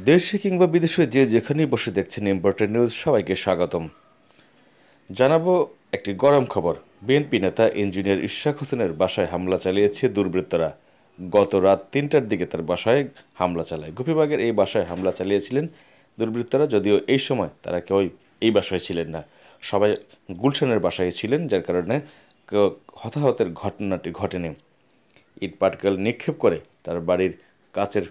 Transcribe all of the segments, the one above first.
দেশে কিংবা বিদেশে যে যেখানেই বসে দেখছেন ইম্পর্টেন্ট নিউজ, সবাইকে স্বাগতম। জানাবো একটি গরম খবর। বিএনপি নেতা ইঞ্জিনিয়ার ইশরাক হোসেনের বাসায় হামলা চালিয়েছে দুর্বৃত্তরা। গত রাত ৩টার দিকে তার বাসায় হামলা চালায়। গোপীবাগের এই বাসায় হামলা চালিয়েছিলেন দুর্বৃত্তরা, যদিও এই সময় তারা কেউই এই বাসায় ছিলেন না। সবাই গুলশানের বাসায় ছিলেন, যার কারণে হতাহতের ঘটনাটি ঘটেনি। ইট পাটকেল নিক্ষেপ করে তার বাড়ির কাচের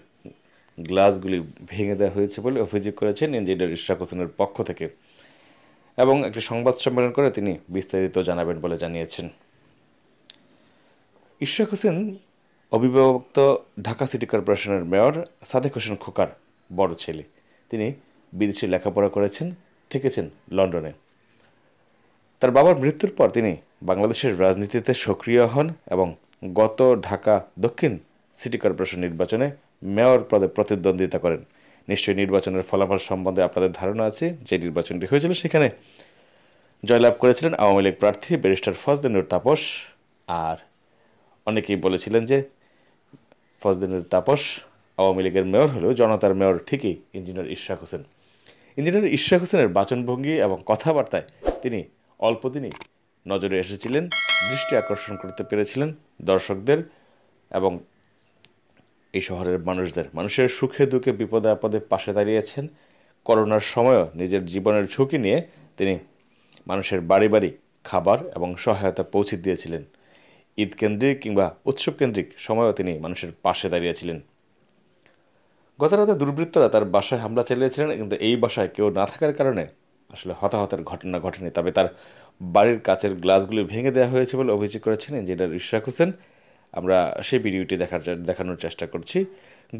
গ্লাসগুলি ভেঙে দেওয়া হয়েছে বলে অভিযোগ করেছেন ইঞ্জিনিয়ার ইশরাক হোসেনের পক্ষ থেকে, এবং একটি সংবাদ সম্মেলন করে তিনি বিস্তারিত জানাবেন বলে জানিয়েছেন। ইশরাক হোসেন অবিভক্ত ঢাকা সিটি কর্পোরেশনের মেয়র সাদেক হোসেন খোকার বড় ছেলে। তিনি বিদেশে লেখাপড়া করেছেন, থেকেছেন লন্ডনে। তার বাবার মৃত্যুর পর তিনি বাংলাদেশের রাজনীতিতে সক্রিয় হন এবং গত ঢাকা দক্ষিণ সিটি কর্পোরেশন নির্বাচনে মেয়র পদে প্রতিদ্বন্দ্বিতা করেন। নিশ্চয়ই নির্বাচনের ফলাফল সম্বন্ধে আপনাদের ধারণা আছে। যে নির্বাচনটি হয়েছিল সেখানে জয়লাভ করেছিলেন আওয়ামী লীগ প্রার্থী ব্যারিস্টার ফজলে তাপস। আর অনেকেই বলেছিলেন যে ফজলে তাপস আওয়ামী লীগের মেয়র হলেও জনতার মেয়র ঠিকই ইঞ্জিনিয়ার ইশরাক হোসেন। ইঞ্জিনিয়ার ইশরাক হোসেনের বাচনভঙ্গি এবং কথাবার্তায় তিনি অল্পদিনই নজরে এসেছিলেন, দৃষ্টি আকর্ষণ করতে পেরেছিলেন দর্শকদের এবং এই শহরের মানুষের সুখে দুঃখে বিপদে আপদে পাশে দাঁড়িয়েছেন। করোনার সময়ও নিজের জীবনের ঝুঁকি নিয়ে তিনি মানুষের বাড়ি বাড়ি খাবার এবং সহায়তা পৌঁছে দিয়েছিলেন। ঈদ কেন্দ্রিক কিংবা উৎসব কেন্দ্রিক সময়ও তিনি মানুষের পাশে দাঁড়িয়েছিলেন। গতরাতে দুর্বৃত্তরা তার বাসায় হামলা চালিয়েছিলেন, কিন্তু এই বাসায় কেউ না থাকার কারণে আসলে হতাহতের ঘটনা ঘটেনি। তবে তার বাড়ির কাচের গ্লাসগুলি ভেঙে দেওয়া হয়েছে বলে অভিযোগ করেছেন ইঞ্জিনিয়ার ইশরাক হোসেন। আমরা সেই ভিডিওটি দেখানোর চেষ্টা করছি।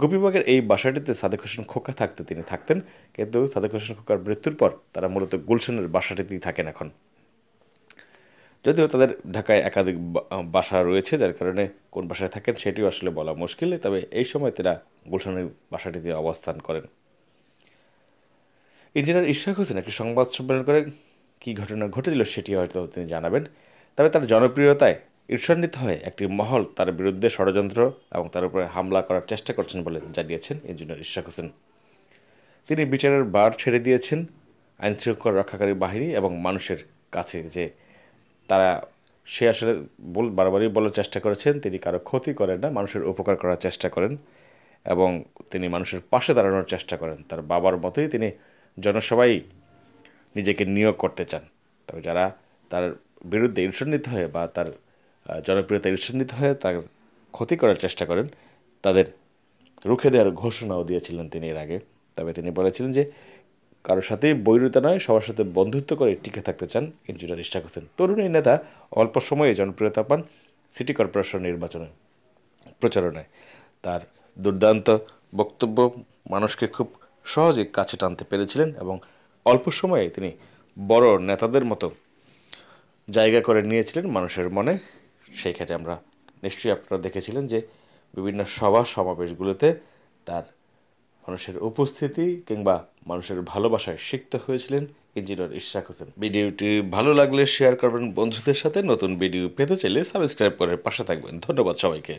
গোপীবাগের এই বাসাটিতে সাদেক হোসেন খোকা তিনি থাকতেন, কিন্তু সাদেক হোসেন খোকার মৃত্যুর পর তারা মূলত গুলশানের বাসাটিতেই থাকেন এখন। যদিও তাদের ঢাকায় একাধিক বাসা রয়েছে, যার কারণে কোন বাসায় থাকেন সেটিও আসলে বলা মুশকিল। তবে এই সময় তারা গুলশানের বাসাটিতে অবস্থান করেন। ইঞ্জিনিয়ার ইশরাক হোসেন একটি সংবাদ সম্মেলন করে কী ঘটনা ঘটেছিল সেটি হয়তো তিনি জানাবেন। তবে তার জনপ্রিয়তায় ঈর্ষান্বিত হয়ে একটি মহল তার বিরুদ্ধে ষড়যন্ত্র এবং তার উপরে হামলা করার চেষ্টা করছেন বলে জানিয়েছেন ইঞ্জিনিয়ার ইশরাক হোসেন। তিনি বিচারের বার ছেড়ে দিয়েছেন আইনশৃঙ্খলা রক্ষাকারী বাহিনী এবং মানুষের কাছে, যে সে আসলে বারবারই বলার চেষ্টা করেছেন তিনি কারো ক্ষতি করেন না, মানুষের উপকার করার চেষ্টা করেন এবং তিনি মানুষের পাশে দাঁড়ানোর চেষ্টা করেন। তার বাবার মতোই তিনি জনসভায় নিজেকে নিয়োগ করতে চান। তবে যারা তার বিরুদ্ধে ঈর্ষান্বিত হয়ে বা তার জনপ্রিয়তা ঈর্ষান্বিত হয়ে তার ক্ষতি করার চেষ্টা করেন, তাদের রুখে দেওয়ার ঘোষণাও দিয়েছিলেন তিনি এর আগে। তবে তিনি বলেছিলেন যে কারোর সাথেই বৈরিতা নয়, সবার সাথে বন্ধুত্ব করে টিকে থাকতে চান ইঞ্জিনিয়ার ইশরাক হোসেন। তরুণ এই নেতা অল্প সময়ে জনপ্রিয়তা পান সিটি কর্পোরেশন নির্বাচনে প্রচারণায়। তার দুর্দান্ত বক্তব্য মানুষকে খুব সহজে কাছে টানতে পেরেছিলেন এবং অল্প সময়ে তিনি বড় নেতাদের মতো জায়গা করে নিয়েছিলেন মানুষের মনে। সেই ক্ষেত্রে আমরা নিশ্চয়ই আপনারা দেখেছিলেন যে বিভিন্ন সভা সমাবেশগুলোতে তার মানুষের উপস্থিতি কিংবা মানুষের ভালোবাসায় সিক্ত হয়েছিলেন ইঞ্জিনিয়ার ইশরাক হোসেন। ভিডিওটি ভালো লাগলে শেয়ার করবেন বন্ধুদের সাথে। নতুন ভিডিও পেতে চাইলে সাবস্ক্রাইব করে পাশে থাকবেন। ধন্যবাদ সবাইকে।